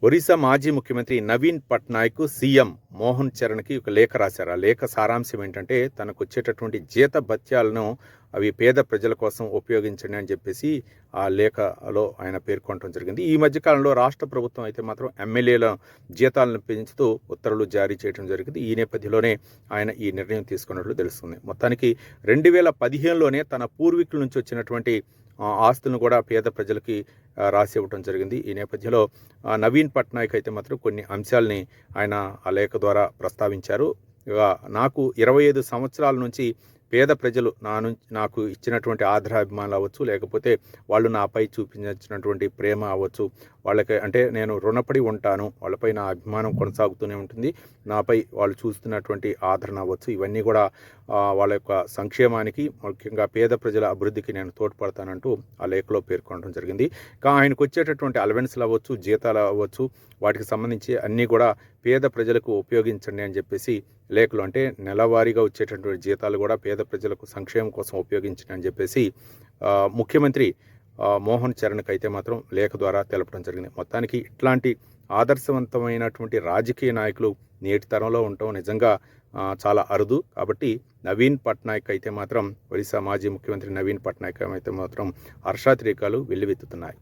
ఒరిస్సా మాజీ ముఖ్యమంత్రి నవీన్ పట్నాయక్ సీఎం మోహన్ చరణ్కి ఒక లేఖ రాశారు. ఆ లేఖ సారాంశం ఏంటంటే తనకు వచ్చేటటువంటి జీత భత్యాలను అవి పేద ప్రజల కోసం ఉపయోగించండి అని చెప్పేసి ఆ లేఖలో ఆయన పేర్కొనడం జరిగింది. ఈ మధ్యకాలంలో రాష్ట్ర ప్రభుత్వం అయితే మాత్రం ఎమ్మెల్యేల జీతాలను పెంచుతూ ఉత్తర్వులు జారీ చేయడం జరిగింది. ఈ నేపథ్యంలోనే ఆయన ఈ నిర్ణయం తీసుకున్నట్లు తెలుస్తుంది. మొత్తానికి 2015లోనే తన పూర్వీకుల నుంచి వచ్చినటువంటి ఆస్తులను కూడా పేద ప్రజలకి రాసి ఇవ్వటం జరిగింది. ఈ నేపథ్యంలో నవీన్ పట్నాయక్ అయితే మాత్రం కొన్ని అంశాలని ఆయన ఆ లేఖ ద్వారా ప్రస్తావించారు. నాకు 25 సంవత్సరాల నుంచి పేద ప్రజలు నాకు ఇచ్చినటువంటి ఆదరాభిమానాలు అవ్వచ్చు, లేకపోతే వాళ్ళు నాపై చూపించినటువంటి ప్రేమ అవ్వచ్చు, వాళ్ళకి అంటే నేను రుణపడి ఉంటాను, వాళ్ళపై నా అభిమానం కొనసాగుతూనే ఉంటుంది, నాపై వాళ్ళు చూస్తున్నటువంటి ఆదరణ అవ్వచ్చు, ఇవన్నీ కూడా వాళ్ళ యొక్క సంక్షేమానికి, ముఖ్యంగా పేద ప్రజల అభివృద్ధికి నేను తోడ్పడతానంటూ ఆ లేఖలో పేర్కొనడం జరిగింది. ఆయనకు వచ్చేటటువంటి అలవెన్స్లు అవ్వచ్చు, జీతాలు అవ్వచ్చు, వాటికి సంబంధించి అన్నీ కూడా పేద ప్రజలకు ఉపయోగించండి అని చెప్పేసి లేఖలు, అంటే నెలవారీగా వచ్చేటటువంటి జీతాలు కూడా పేద ప్రజలకు సంక్షేమం కోసం ఉపయోగించండి అని చెప్పేసి ముఖ్యమంత్రి మోహన్ చరణ్కి అయితే మాత్రం లేఖ ద్వారా తెలపడం జరిగింది. మొత్తానికి ఇట్లాంటి ఆదర్శవంతమైనటువంటి రాజకీయ నాయకులు నేటి తరంలో ఉండటం నిజంగా చాలా అరుదు. కాబట్టి నవీన్ పట్నాయక్ అయితే మాత్రం, ఒరిస్సా మాజీ ముఖ్యమంత్రి నవీన్ పట్నాయక్ అయితే మాత్రం హర్షాతిరేకాలు వెల్లువెత్తుతున్నాయి.